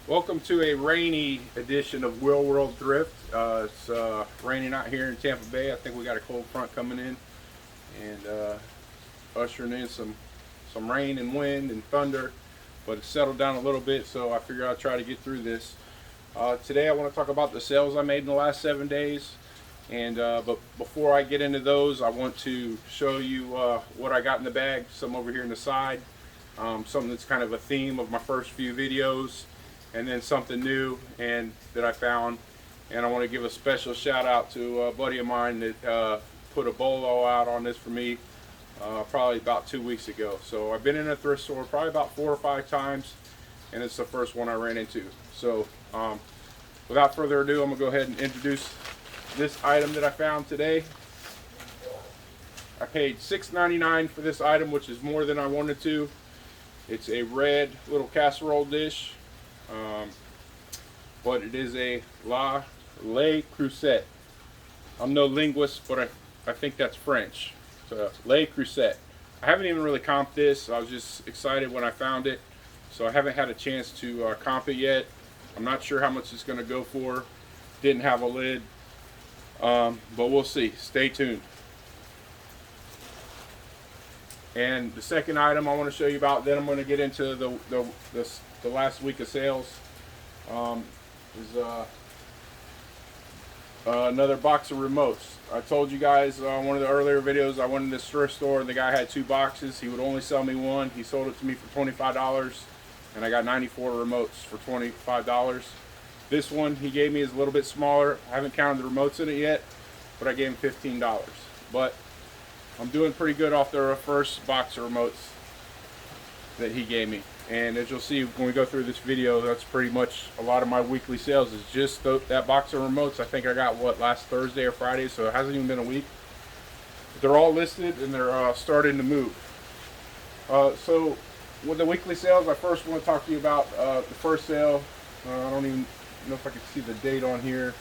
Welcome to a rainy edition of Real World Thrift. It's raining out here in Tampa Bay. I think we got a cold front coming in and ushering in some rain and wind and thunder, but it's settled down a little bit, so I figure I'll try to get through this. Today I want to talk about the sales I made in the last 7 days, and but before I get into those, I want to show you what I got in the bag. Some over here on the side, something that's kind of a theme of my first few videos, and then something new and that I found. And I want to give a special shout out to a buddy of mine that put a bolo out on this for me probably about 2 weeks ago. So I've been in a thrift store probably about 4 or 5 times, and it's the first one I ran into. So without further ado, I'm gonna go ahead and introduce this item that I found today. I paid $6.99 for this item, which is more than I wanted to. It's a red little casserole dish, but it is a Le Creuset. I'm no linguist, but I think that's French. So Le Creuset. I haven't even really comped this. I was just excited when I found it, so I haven't had a chance to comp it yet. I'm not sure how much it's going to go for. Didn't have a lid, but we'll see. Stay tuned. And the second item I want to show you about, then I'm going to get into the last week of sales, is another box of remotes. I told you guys on one of the earlier videos I went in this thrift store and the guy had 2 boxes. He would only sell me one. He sold it to me for $25, and I got 94 remotes for $25. This one he gave me is a little bit smaller. I haven't counted the remotes in it yet, but I gave him $15. But I'm doing pretty good off the first box of remotes that he gave me. And as you'll see when we go through this video, that's pretty much a lot of my weekly sales is just that box of remotes. I think I got, what, last Thursday or Friday, so it hasn't even been a week. But they're all listed and they're starting to move. So with the weekly sales, I first want to talk to you about the first sale. I don't even know if I can see the date on here.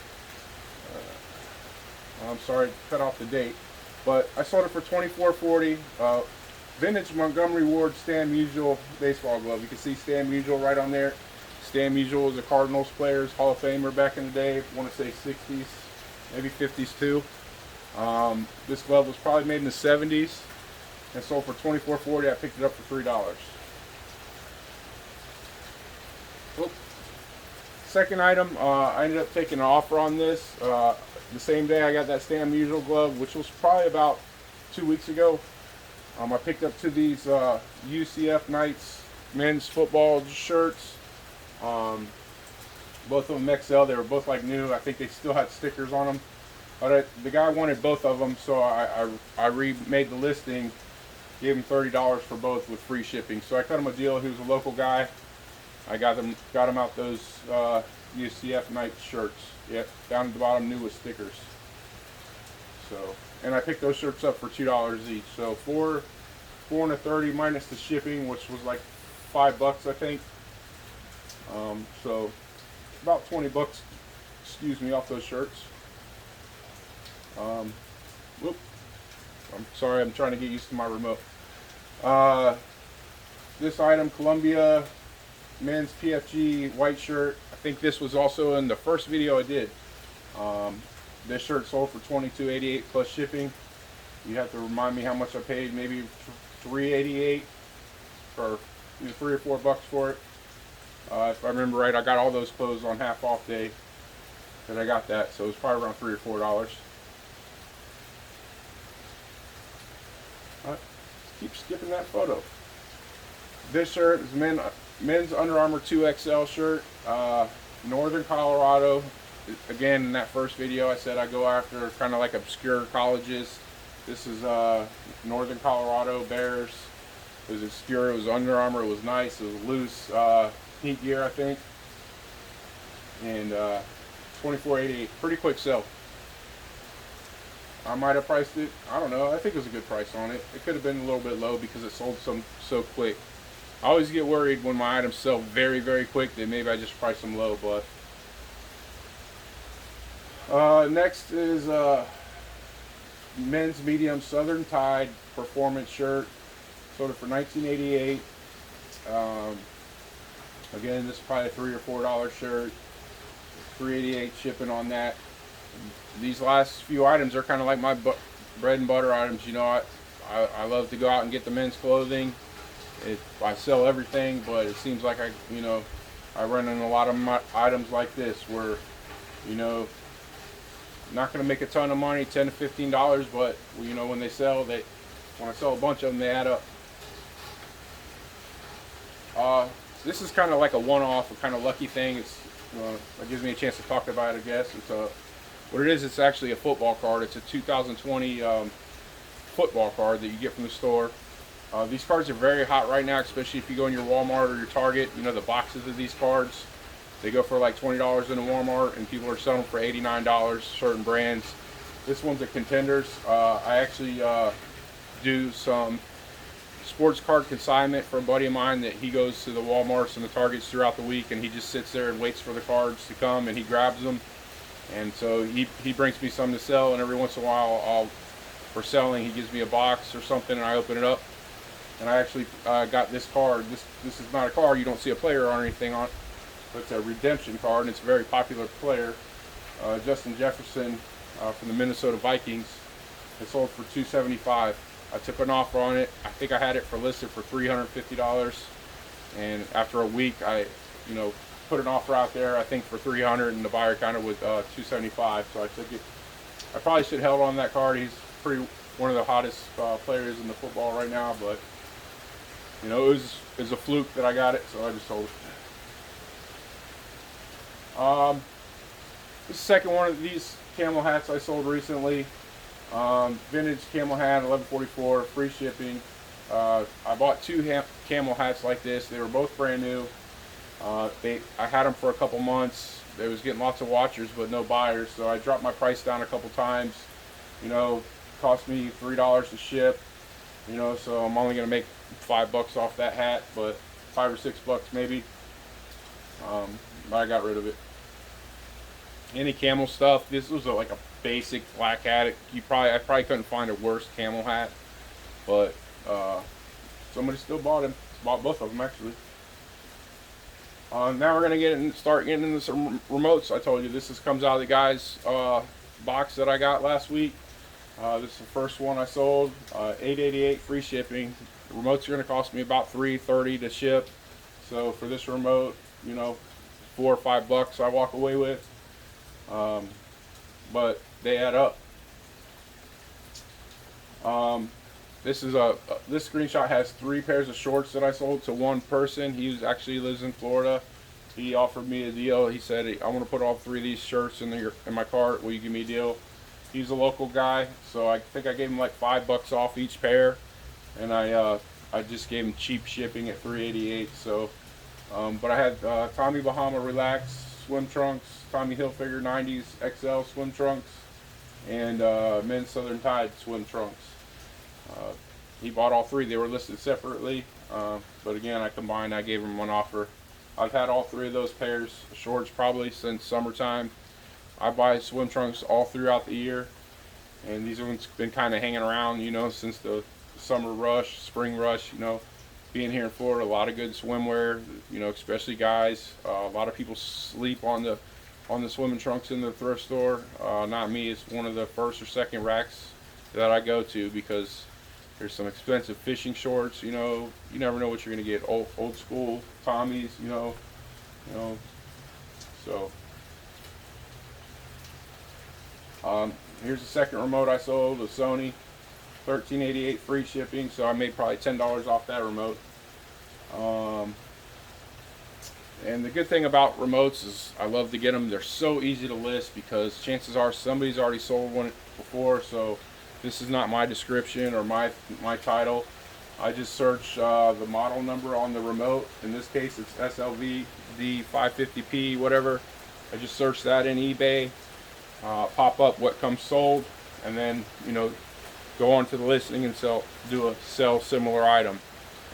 I'm sorry, cut off the date. But I sold it for $24.40. Vintage Montgomery Ward Stan Musial baseball glove. You can see Stan Musial right on there. Stan Musial was a Cardinals player's Hall of Famer back in the day. I want to say 60s, maybe 50s too. This glove was probably made in the 70s and sold for $24.40. I picked it up for $3. Oops. Second item, I ended up taking an offer on this. The same day I got that Stan Musial glove, which was probably about 2 weeks ago. I picked up 2 of these UCF Knights men's football shirts. Both of them XL. They were both like new. I think they still had stickers on them. But the guy wanted both of them, so I remade the listing, gave him $30 for both with free shipping. So I cut him a deal. He was a local guy. I got him out those UCF Knights shirts. Yep, down at the bottom, new with stickers. So, and I picked those shirts up for $2 each. So four and a 30 minus the shipping, which was like $5, I think. So about 20 bucks, excuse me, off those shirts. Whoop. I'm sorry, I'm trying to get used to my remote. This item, Columbia men's PFG white shirt. I think this was also in the first video I did. This shirt sold for $22.88 plus shipping. You have to remind me how much I paid, maybe $3.88 or $3 or $4 for it. If I remember right, I got all those clothes on half off day that I got that, so it was probably around $3 or $4. Keep skipping that photo. This shirt is men's Under Armour 2XL shirt, Northern Colorado. Again, in that first video I said I go after kind of like obscure colleges. This is Northern Colorado Bears. It was obscure, it was Under Armour, it was nice, it was loose heat gear, I think. And $24.88, pretty quick sell. I might have priced it, I don't know, I think it was a good price on it. It could have been a little bit low because it sold so quick. I always get worried when my items sell very, very quick that maybe I just price them low, but next is men's medium Southern Tide performance shirt. Sold it for $19.88. Again, this is probably a $3 or $4 shirt. $3.88 shipping on that. These last few items are kind of like my bread and butter items. You know, I love to go out and get the men's clothing. I sell everything, but it seems like I run in a lot of my items like this where, you know, not going to make a ton of money, $10 to $15, but you know, when I sell a bunch of them, they add up. This is kind of like a one-off, a kind of lucky thing. It gives me a chance to talk about it, I guess. What it is, it's actually a football card. It's a 2020 football card that you get from the store. These cards are very hot right now, especially if you go in your Walmart or your Target. You know, the boxes of these cards, they go for like $20 in a Walmart, and people are selling for $89, certain brands. This one's a Contenders. I actually do some sports card consignment for a buddy of mine that he goes to the Walmarts and the Targets throughout the week, and he just sits there and waits for the cards to come, and he grabs them. And so he brings me some to sell, and every once in a while, for selling, he gives me a box or something, and I open it up. And I actually got this card. This is not a card. You don't see a player or anything on it, but it's a redemption card, and it's a very popular player. Justin Jefferson from the Minnesota Vikings. It sold for $275. I took an offer on it. I think I had it listed for $350, and after a week, I put an offer out there, I think for $300, and the buyer kind of with $275. So I took it. I probably should have held on that card. He's one of the hottest players in the football right now, but you know, it was a fluke that I got it, so I just sold it. The second one of these camel hats I sold recently. Vintage camel hat, $11.44, free shipping. I bought two camel hats like this. They were both brand new. I had them for a couple months. They was getting lots of watchers but no buyers, so I dropped my price down a couple times. You know, cost me $3 to ship. You know, so I'm only gonna make $5 off that hat, but $5 or $6 maybe. But I got rid of it. Any camel stuff. This was like a basic black hat. I probably couldn't find a worse camel hat, but somebody still bought him. Bought both of them actually. Now we're gonna start getting into some remotes. I told you this comes out of the guy's box that I got last week. This is the first one I sold. $8.88 free shipping. The remotes are gonna cost me about $3.30 to ship. So for this remote, you know, $4 or $5 I walk away with. But they add up. This screenshot has 3 pairs of shorts that I sold to one person. He actually lives in Florida. He offered me a deal. He said, "I want to put all 3 of these shirts in my cart. Will you give me a deal?" He's a local guy, so I think I gave him like $5 off each pair, and I just gave him cheap shipping at $3.88. So, but I had Tommy Bahama Relax swim trunks, Tommy Hilfiger 90s XL swim trunks, and men's Southern Tide swim trunks. He bought all 3. They were listed separately, but again, I gave him one offer. I've had all 3 of those pairs of shorts probably since summertime. I buy swim trunks all throughout the year, and these ones been kind of hanging around, you know, since the summer rush, spring rush. You know, being here in Florida, a lot of good swimwear, you know, especially guys. A lot of people sleep on the swimming trunks in the thrift store. Not me. It's one of the first or second racks that I go to because there's some expensive fishing shorts. You know, you never know what you're gonna get. Old school Tommies. You know. So. Here's the second remote I sold, a Sony, $13.88 free shipping, so I made probably $10 off that remote. And the good thing about remotes is I love to get them. They're so easy to list because chances are somebody's already sold one before, so this is not my description or my title. I just search the model number on the remote. In this case, it's SLV D550P, whatever. I just search that in eBay. Pop up what comes sold, and then go on to the listing and sell similar item,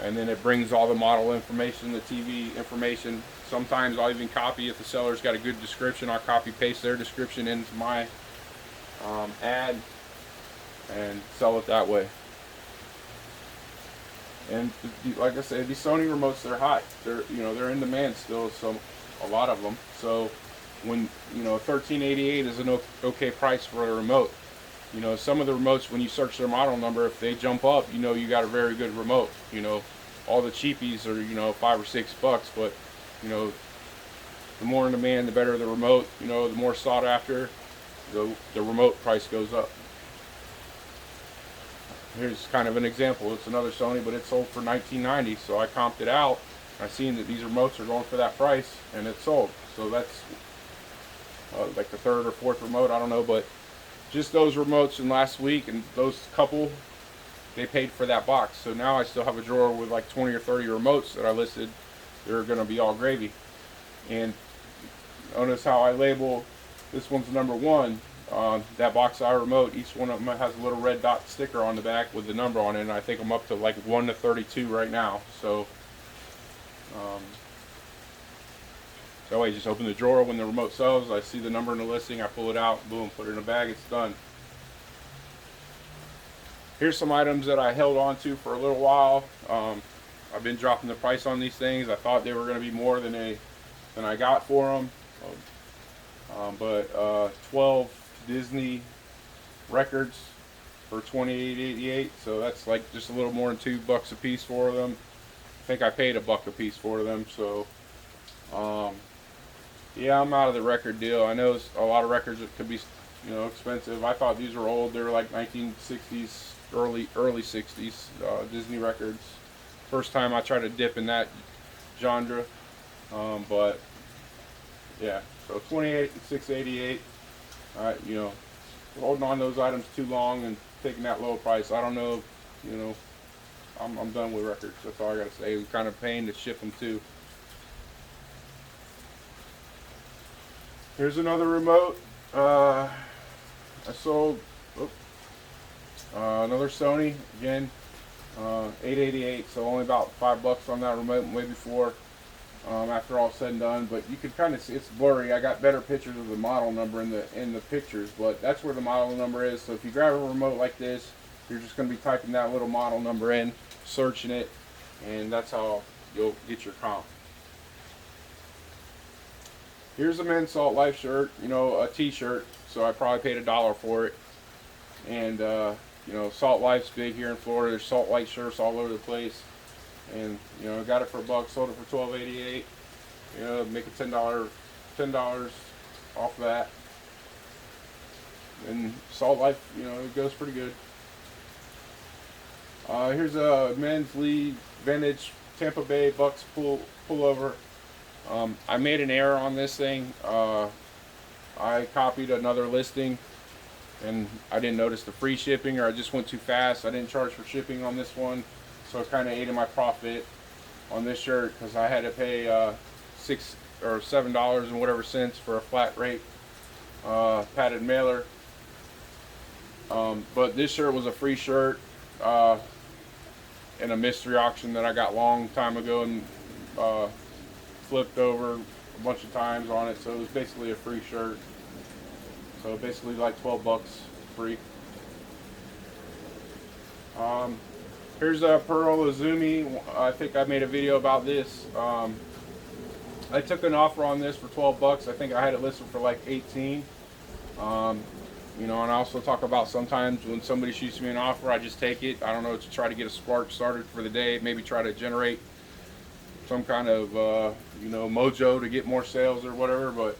and then it brings all the model information, the TV information. Sometimes I'll even copy, if the seller's got a good description, I'll copy paste their description into my ad and sell it that way. And like I said, these Sony remotes, they're hot. They're in demand still. So a lot of them. So when 1388 is an okay price for a remote. Some of the remotes, when you search their model number, if they jump up, you got a very good remote. All the cheapies are $5 or $6, but the more in demand, the better the remote. The more sought after, the remote price goes up. Here's kind of an example. It's another Sony, but it sold for $19.90. So I comped it out. I seen that these remotes are going for that price, and it sold. So that's like the third or fourth remote, I don't know, but just those remotes in last week and those couple, they paid for that box. So now I still have a drawer with like 20 or 30 remotes that I listed. They're going to be all gravy. And notice how I label this one's number one. That box I remote, each one of them has a little red dot sticker on the back with the number on it, and I think I'm up to like 1 to 32 right now. So that way, just open the drawer when the remote sells. I see the number in the listing, I pull it out, boom, put it in a bag, it's done. Here's some items that I held on to for a little while. I've been dropping the price on these things. I thought they were going to be more than I got for them. But 12 Disney records for $28.88, so that's like just a little more than $2 a piece for them. I think I paid $1 a piece for them. So yeah, I'm out of the record deal. I know a lot of records that could be expensive. I thought these were old. They were like 1960s, early 60s Disney records. First time I tried to dip in that genre, but yeah. So $26.88. Holding on those items too long and taking that low price. I don't know. I'm done with records. That's all I gotta say. It was kind of a pain to ship them too. Here's another remote. I sold another Sony again. $8.88. So only about $5 on that remote, maybe $4. After all said and done, but you can kind of see it's blurry. I got better pictures of the model number in the pictures, but that's where the model number is. So if you grab a remote like this, you're just going to be typing that little model number in, searching it, and that's how you'll get your comp. Here's a men's Salt Life shirt, a t-shirt, so I probably paid $1 for it. And Salt Life's big here in Florida. There's Salt Life shirts all over the place. And I got it for $1, sold it for $12.88. Make a $10 off that. And Salt Life, it goes pretty good. Here's a men's Lee vintage Tampa Bay Bucks pullover. I made an error on this thing. I copied another listing, and I didn't notice the free shipping, or I just went too fast. I didn't charge for shipping on this one. So it kind of ate in my profit on this shirt because I had to pay $6 or $7 and whatever cents for a flat rate padded mailer. But this shirt was a free shirt in a mystery auction that I got a long time ago and flipped over a bunch of times on it. So it was basically a free shirt. So basically like $12 free. Here's a Pearl Izumi. I think I made a video about this. I took an offer on this for $12. I think I had it listed for like 18. And I also talk about sometimes when somebody shoots me an offer, I just take it. I don't know, to try to get a spark started for the day. Maybe try to generate some kind of mojo to get more sales or whatever. But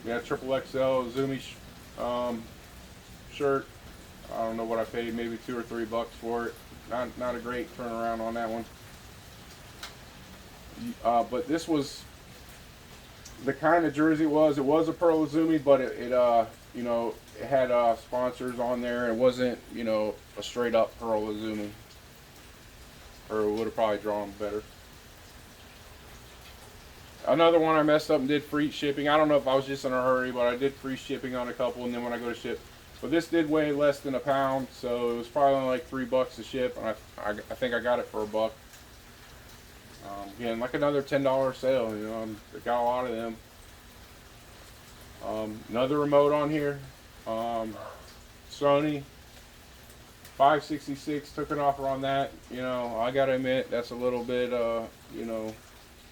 yeah, triple XL Izumi shirt. I don't know what I paid, maybe $2 or $3 for it. Not a great turnaround on that one. But this was the kind of jersey it was a Pearl Izumi, but it had sponsors on there. It wasn't, a straight up Pearl Izumi, or it would have probably drawn better. Another one I messed up and did free shipping. I don't know if I was just in a hurry, but I did free shipping on a couple, and then when I go to ship, but this did weigh less than a pound, so it was probably only like $3 to ship, and I think I got it for $1. Again, like another $10 sale. I got a lot of them. Another remote on here, Sony. 566, took an offer on that. You know, I gotta admit that's a little bit. You know,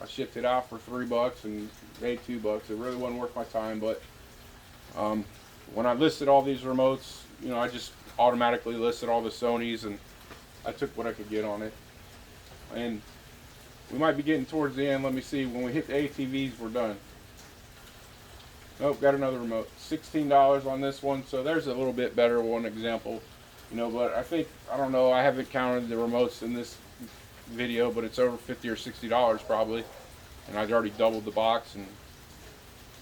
I shipped it out for $3 and made $2. It really wasn't worth my time, but when I listed all these remotes, you know, I just automatically listed all the Sonys, and I took what I could get on it. And we might be getting towards the end. Let me see. When we hit the ATVs, we're done. Nope, got another remote. $16 on this one. So there's a little bit better one example. You know, but I don't know, I haven't counted the remotes in this video, but it's over $50 or $60 probably. And I've already doubled the box, and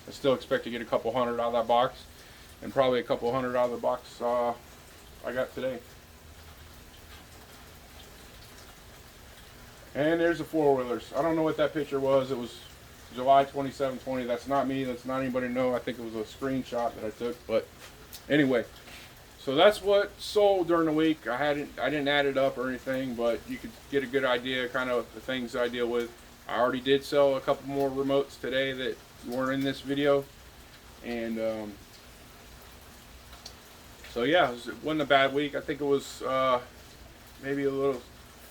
I still expect to get a couple hundred out of that box, and probably a couple hundred out of the box I got today. And there's the four-wheelers. I don't know what that picture was. It was July 27/20. That's not me. That's not anybody to know. I think it was a screenshot that I took. But anyway, so that's what sold during the week. I didn't add it up or anything, but you could get a good idea, kind of the things I deal with. I already did sell a couple more remotes today that weren't in this video, and so yeah, it wasn't a bad week. I think it was maybe a little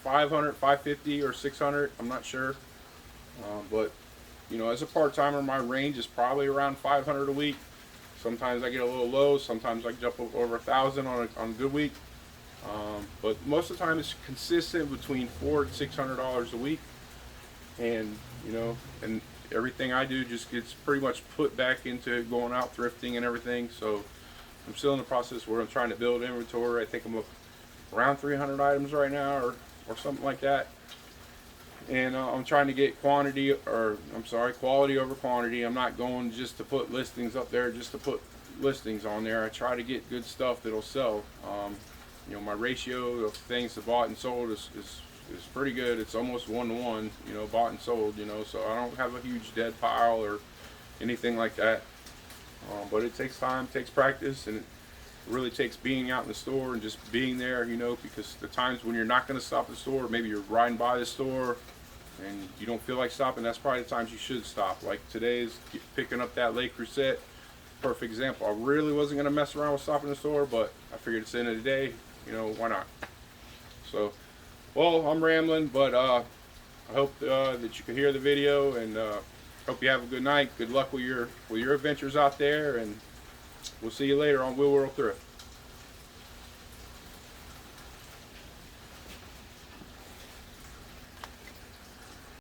500, 550, or 600. I'm not sure, but you know, as a part-timer, my range is probably around 500 a week. Sometimes I get a little low. Sometimes I jump over 1,000 on a good week. But most of the time, it's consistent between $400 and $600 a week. And you know, and everything I do just gets pretty much put back into going out thrifting and everything. So I'm still in the process where I'm trying to build inventory. I think I'm around 300 items right now, or something like that. And I'm trying to get quality over quantity. I'm not going just to put listings up there just to put listings on there. I try to get good stuff that'll sell. You know, my ratio of things that bought and sold is pretty good. It's almost 1-to-1, you know, bought and sold, you know, so I don't have a huge dead pile or anything like that. But it takes time, takes practice, and it really takes being out in the store and just being there, you know, because the times when you're not going to stop at the store, maybe you're riding by the store and you don't feel like stopping, that's probably the times you should stop. Like today's picking up that late Creuset, perfect example. I really wasn't going to mess around with stopping at the store, but I figured it's the end of the day, you know, why not? So, well, I'm rambling, but I hope that you could hear the video, and hope you have a good night. Good luck with your adventures out there, and we'll see you later on Wheel World Thrift.